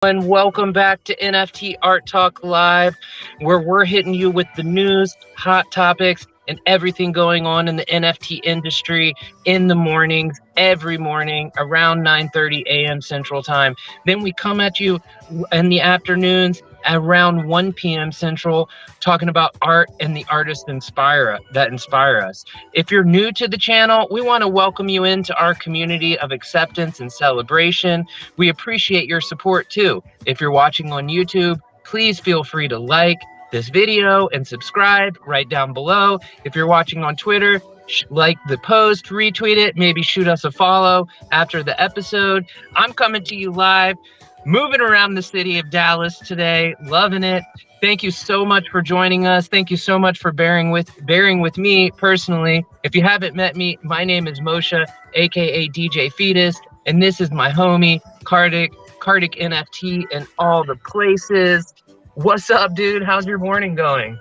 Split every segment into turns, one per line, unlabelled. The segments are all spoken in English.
And welcome back to NFT Art Talk Live, where we're hitting you with the news, hot topics, and everything going on in the NFT industry in the mornings, every morning around 9:30 a.m. Central Time. Then we come at you in the afternoons around 1 p.m. Central, talking about art and the artists that inspire us. If you're new to the channel, we want to welcome you into our community of acceptance and celebration. We appreciate your support too. If you're watching on YouTube, please feel free to like this video and subscribe right down below. If you're watching on Twitter, like the post, retweet it, maybe shoot us a follow after the episode. I'm coming to you live, moving around the city of Dallas today, loving it. Thank you so much for joining us. Thank you so much for bearing with me personally. If you haven't met me, my name is Moshe, aka DJ Fetus, and this is my homie Kardik NFT and all the places. What's up, dude? How's your morning going?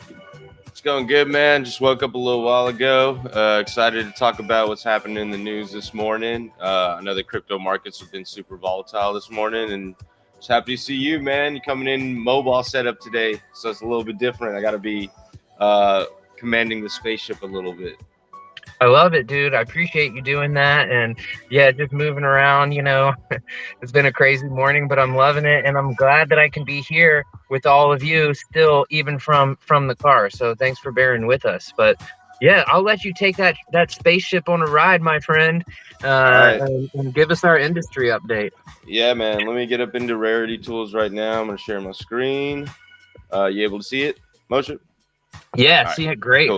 It's going good, man. Just woke up a little while ago. Excited to talk about what's happening in the news this morning. I know the crypto markets have been super volatile this morning, and just happy to see you, man. You're coming in mobile setup today, so it's a little bit different. I got to be commanding the spaceship a little bit.
I love it, dude. I appreciate you doing that. And yeah, just moving around, it's been a crazy morning, but I'm loving it. And I'm glad that I can be here with all of you still, even from the car. So thanks for bearing with us. But yeah, I'll let you take that spaceship on a ride, my friend,
Right.
and give us our industry update.
Yeah, man. Let me get up into Rarity Tools right now. I'm going to share my screen. You able to see it, Moshe?
Yeah,
All
see
right.
it. Great.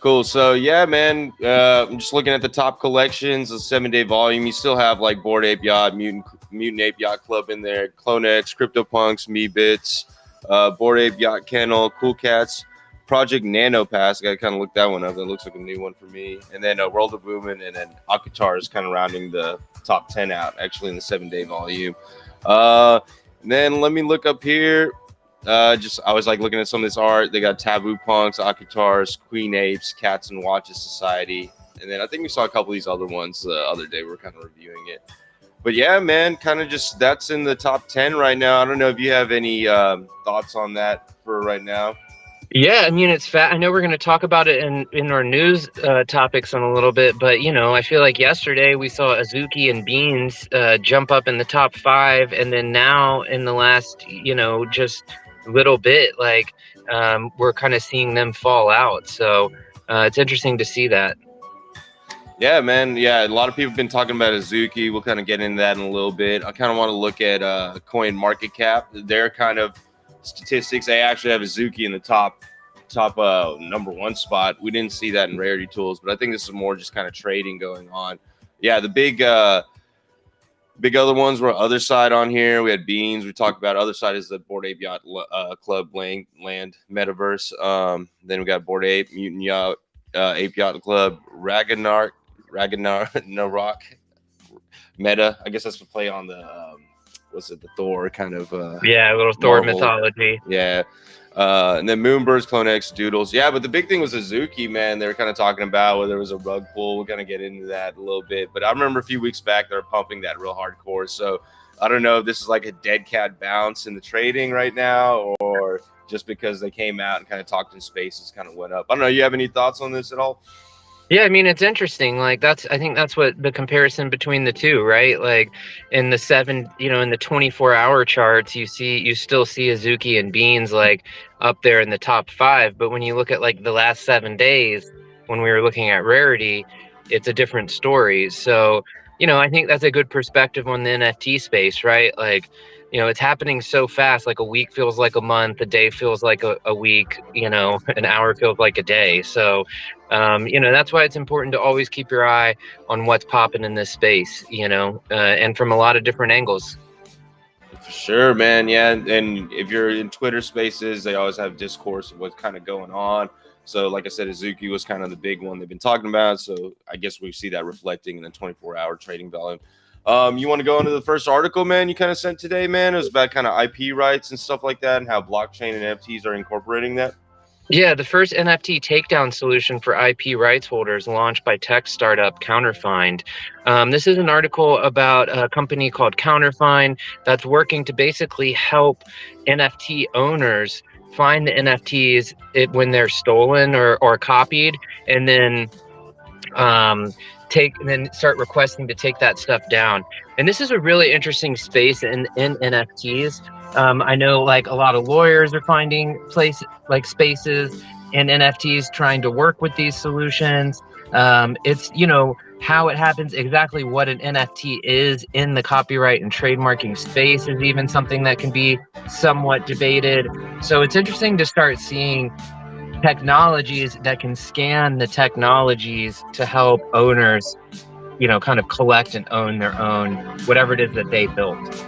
Cool. So yeah, man, I'm just looking at the top collections, the 7-day volume. You still have like Bored Ape Yacht, Mutant Ape Yacht Club in there, CloneX, CryptoPunks, MeBits, Bored Ape Yacht Kennel, Cool Cats, Project Nano Pass. I got to kind of look that one up. That looks like a new one for me. And then World of Movement, and then Akatar is kind of rounding the top 10 out, actually, in the 7-day volume. Then let me look up here. I was like looking at some of this art. They got Taboo Punks, Akutars, Queen Apes, Cats and Watches Society, and then I think we saw a couple of these other ones the other day. We were kind of reviewing it, but yeah, man, kind of just that's in the top 10 right now. I don't know if you have any thoughts on that for right now.
Yeah, I mean, it's fat. I know we're going to talk about it in our news topics in a little bit, but I feel like yesterday we saw Azuki and Beanz jump up in the top 5, and then now in the last just little bit, like we're kind of seeing them fall out. So it's interesting to see that.
Yeah, man. Yeah, a lot of people have been talking about Azuki. We'll kind of get into that in a little bit. I kind of want to look at Coin Market Cap. Their kind of statistics. They actually have Azuki in the top number 1 spot. We didn't see that in Rarity Tools, but I think this is more just kind of trading going on. Yeah, the big other ones were Other Side on here. We had Beanz. We talked about Other Side is the Bored Ape Yacht Club land metaverse. Then we got Bored Ape, Mutant Yacht, Ape Yacht Club, Ragnar Narok Meta. I guess that's the play on the the Thor kind of
yeah, a little Thor mythology.
Yeah. And then Moonbirds, CloneX, Doodles. Yeah, but the big thing was Azuki, man. They were kind of talking about whether there was a rug pull. We're going to get into that a little bit. But I remember a few weeks back, they were pumping that real hardcore. So I don't know if this is like a dead cat bounce in the trading right now, or just because they came out and kind of talked in spaces kind of went up. I don't know. You have any thoughts on this at all?
Yeah, I mean, it's interesting. Like I think that's what the comparison between the two, right? Like in the in the 24-hour charts, you still see Azuki and Beanz like up there in the top 5. But when you look at like the last 7 days, when we were looking at Rarity, it's a different story. So, I think that's a good perspective on the NFT space, right? Like, it's happening so fast. Like a week feels like a month, a day feels like a week, an hour feels like a day. So, that's why it's important to always keep your eye on what's popping in this space, and from a lot of different angles.
For sure, man. Yeah. And if you're in Twitter spaces, they always have discourse of what's kind of going on. So like I said, Azuki was kind of the big one they've been talking about. So I guess we see that reflecting in the 24-hour trading volume. You want to go into the first article, man, you kind of sent today, man? It was about kind of IP rights and stuff like that and how blockchain and NFTs are incorporating that.
Yeah, the first NFT takedown solution for IP rights holders launched by tech startup Counterfind. This is an article about a company called Counterfind that's working to basically help NFT owners find the NFTs when they're stolen or copied, and then um, start requesting to take that stuff down. And this is a really interesting space in NFTs. I know like a lot of lawyers are finding spaces in NFTs trying to work with these solutions. It's, you know, how it happens, exactly what an NFT is in the copyright and trademarking space is even something that can be somewhat debated. So it's interesting to start seeing technologies that can scan the technologies to help owners, you know, kind of collect and own their own whatever it is that they built.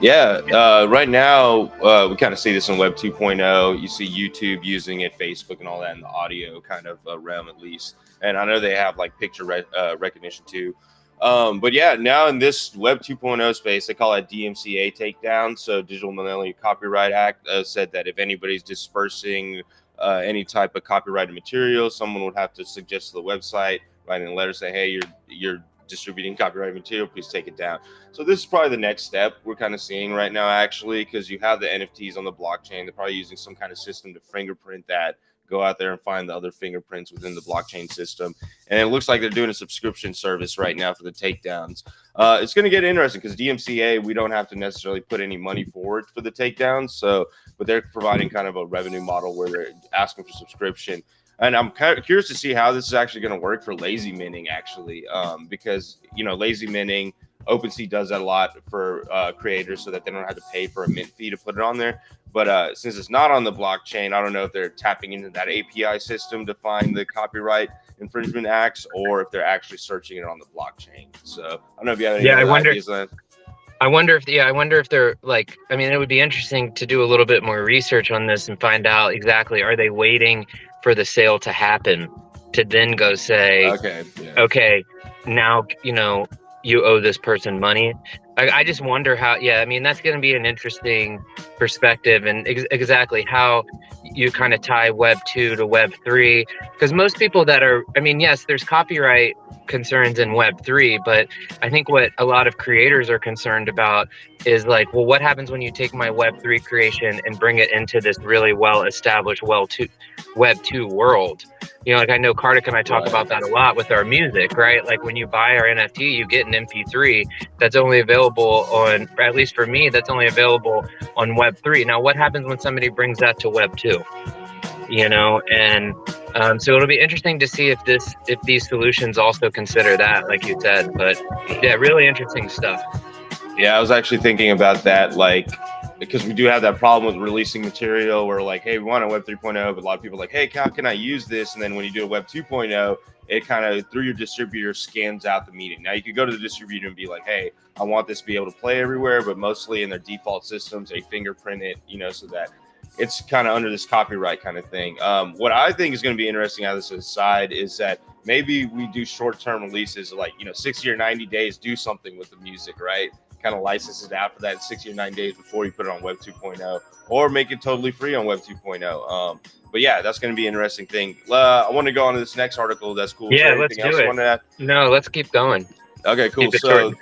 Yeah, right now we kind of see this in Web 2.0. You see YouTube using it, Facebook and all that in the audio kind of realm at least. And I know they have like picture recognition too. But yeah, now in this Web 2.0 space, they call it DMCA takedown. So Digital Millennium Copyright Act said that if anybody's dispersing any type of copyrighted material, someone would have to suggest to the website, writing a letter saying, hey, you're distributing copyrighted material, please take it down. So this is probably the next step we're kind of seeing right now, actually, because you have the NFTs on the blockchain. They're probably using some kind of system to fingerprint that, go out there and find the other fingerprints within the blockchain system. And it looks like they're doing a subscription service right now for the takedowns. It's going to get interesting because DMCA, we don't have to necessarily put any money forward for the takedowns. So, but they're providing kind of a revenue model where they're asking for subscription. And I'm kind of curious to see how this is actually going to work for lazy minting, actually, because, you know, lazy minting, OpenSea does that a lot for creators so that they don't have to pay for a mint fee to put it on there. But since it's not on the blockchain, I don't know if they're tapping into that API system to find the copyright infringement acts or if they're actually searching it on the blockchain. So I don't know if you have any ideas on that.
I wonder if they're like, I mean, it would be interesting to do a little bit more research on this and find out exactly, are they waiting for the sale to happen to then go say, okay, now, you know, you owe this person money. I just wonder how, I mean, that's going to be an interesting perspective and exactly how you kind of tie Web 2 to Web 3. Because most people that are, I mean, yes, there's copyright concerns in Web 3, but I think what a lot of creators are concerned about is like, well, what happens when you take my Web 3 creation and bring it into this really well-established Web 2 world? You know, like I know Kartik and I talk about that a lot with our music, right? Like when you buy our NFT, you get an MP3 that's only available on, at least for me, that's only available on Web 3. Now, what happens when somebody brings that to Web 2? You know, and so it'll be interesting to see if these solutions also consider that, like you said. But yeah, really interesting stuff.
Yeah, I was actually thinking about that, like, because we do have that problem with releasing material where like, hey, we want a Web 3.0, but a lot of people are like, hey, how can I use this? And then when you do a Web 2.0, it kind of, through your distributor, scans out the media. Now you could go to the distributor and be like, hey, I want this to be able to play everywhere, but mostly in their default systems, they fingerprint it, you know, so that it's kind of under this copyright kind of thing. What I think is going to be interesting out of this side is that maybe we do short-term releases, like, you know, 60 or 90 days, do something with the music, right? Kind of license it out for that 60 or 90 days before you put it on Web 2.0, or make it totally free on Web 2.0. But yeah, that's going to be an interesting thing. I want to go on to this next article. That's cool.
Yeah, let's do it. No, let's keep going.
Okay, cool. So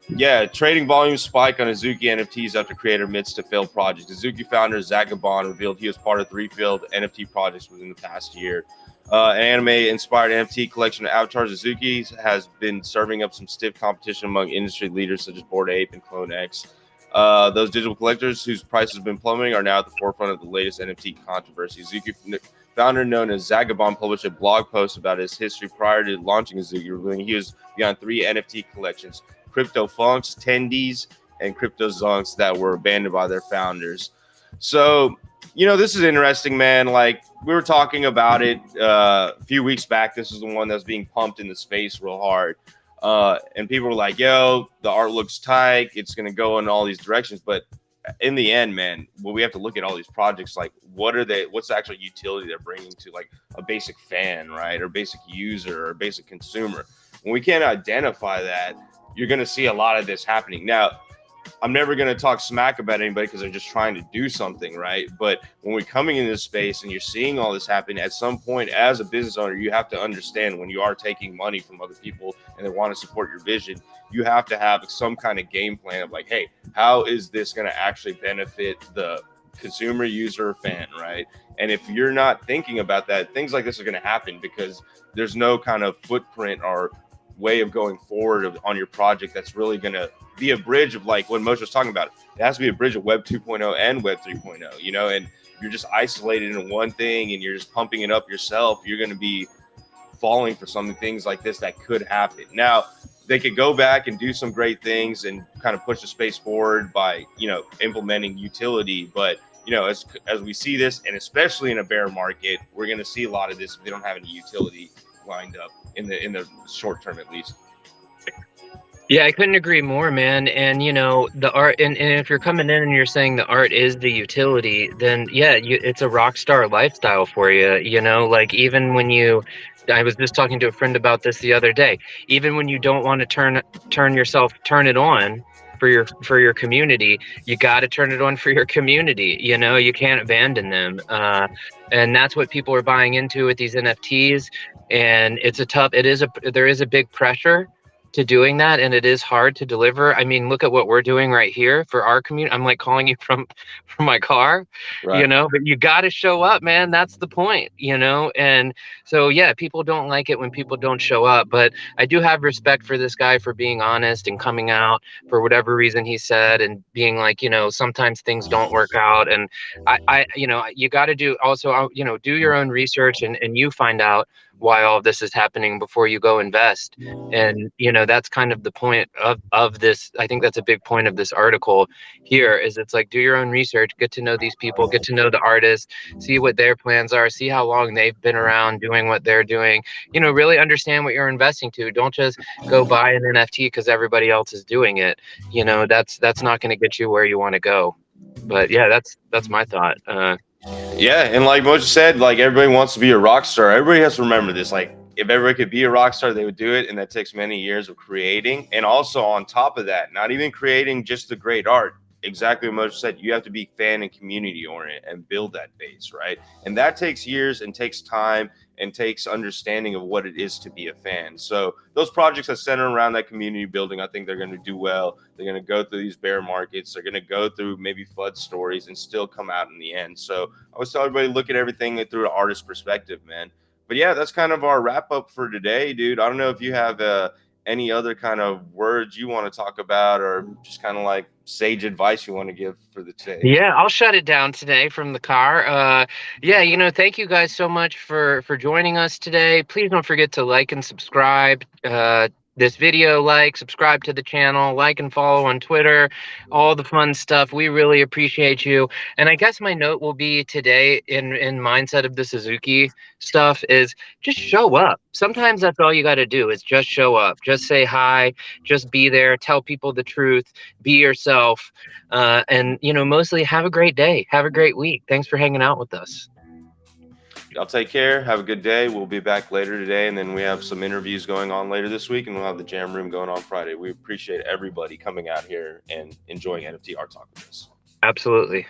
yeah, trading volume spike on Azuki NFTs after creator admits to failed project. Azuki founder Zagabon revealed he was part of 3 failed NFT projects within the past year. An anime-inspired NFT collection of avatars, Azuki, has been serving up some stiff competition among industry leaders such as Bored Ape and Clone X. Those digital collectors whose price has been plummeting are now at the forefront of the latest NFT controversy. Azuki founder known as Zagabon published a blog post about his history prior to launching Azuki, revealing he was beyond 3 NFT collections, Crypto Funks, Tendies, and Crypto Zonks, that were abandoned by their founders. So, you know, this is interesting, man. Like, we were talking about it a few weeks back. This is the one that's being pumped in the space real hard. And people were like, yo, the art looks tight. It's going to go in all these directions. But in the end, man, when we have to look at all these projects, like, what's the actual utility they're bringing to like a basic fan, right? Or basic user or basic consumer. When we can't identify that, you're going to see a lot of this happening. Now, I'm never going to talk smack about anybody because they're just trying to do something, right? But when we're coming into this space and you're seeing all this happen, at some point as a business owner, you have to understand when you are taking money from other people and they want to support your vision, you have to have some kind of game plan of like, hey, how is this going to actually benefit the consumer, user, fan, right? And if you're not thinking about that, things like this are going to happen because there's no kind of footprint or way of going forward on your project that's really going to be a bridge of like what Moshe was talking about. It has to be a bridge of Web 2.0 and Web 3.0, you know, and you're just isolated in one thing and you're just pumping it up yourself. You're going to be falling for some things like this that could happen. Now, they could go back and do some great things and kind of push the space forward by, you know, implementing utility. But, you know, as we see this, and especially in a bear market, we're going to see a lot of this if they don't have any utility lined up in the short term, at least.
Yeah, I couldn't agree more, man. And you know, the art, and if you're coming in and you're saying the art is the utility, then yeah, it's a rock star lifestyle for you. You know, like even when I was just talking to a friend about this the other day. Even when you don't want to turn it on for your community, you got to turn it on for your community. You know, you can't abandon them. And that's what people are buying into with these NFTs. And there is a big pressure to doing that, and it is hard to deliver. I mean, look at what we're doing right here for our community. I'm like calling you from my car,
Right.
you know, but you got to show up, man. That's the point, you know. And so yeah, people don't like it when people don't show up, but I do have respect for this guy for being honest and coming out for whatever reason he said, and being like, you know, sometimes things don't work out, and I you know, you got to do also, you know, do your own research, and you find out why all of this is happening before you go invest. And you know, that's kind of the point of this. I think that's a big point of this article here, is it's like, do your own research, get to know these people, get to know the artists, see what their plans are, see how long they've been around doing what they're doing, you know, really understand what you're investing to. Don't just go buy an NFT because everybody else is doing it. You know, that's not going to get you where you want to go. But yeah, that's my thought.
Yeah, and like Moshe said, like everybody wants to be a rock star. Everybody has to remember this. Like if everybody could be a rock star, they would do it, and that takes many years of creating. And also on top of that, not even creating just the great art. Exactly what Moshe said. You have to be fan and community oriented and build that base, right? And that takes years and takes time and takes understanding of what it is to be a fan. So those projects that center around that community building, I think they're going to do well. They're going to go through these bear markets. They're going to go through maybe flood stories and still come out in the end. So I always tell everybody, look at everything through an artist perspective, man. But yeah, that's kind of our wrap up for today, dude. I don't know if you have any other kind of words you want to talk about, or just kind of like sage advice you want to give for the today.
Yeah, I'll shut it down today from the car. Yeah, you know, thank you guys so much for joining us today. Please don't forget to like and subscribe this video, subscribe to the channel, like and follow on Twitter, all the fun stuff. We really appreciate you. And I guess my note will be today in mindset of the Azuki stuff is just show up. Sometimes that's all you got to do is just show up, just say hi, just be there, tell people the truth, be yourself. And, you know, mostly have a great day. Have a great week. Thanks for hanging out with us.
Y'all take care. Have a good day. We'll be back later today, and then we have some interviews going on later this week, and we'll have the jam room going on Friday. We appreciate everybody coming out here and enjoying NFT Art Talk with us.
Absolutely.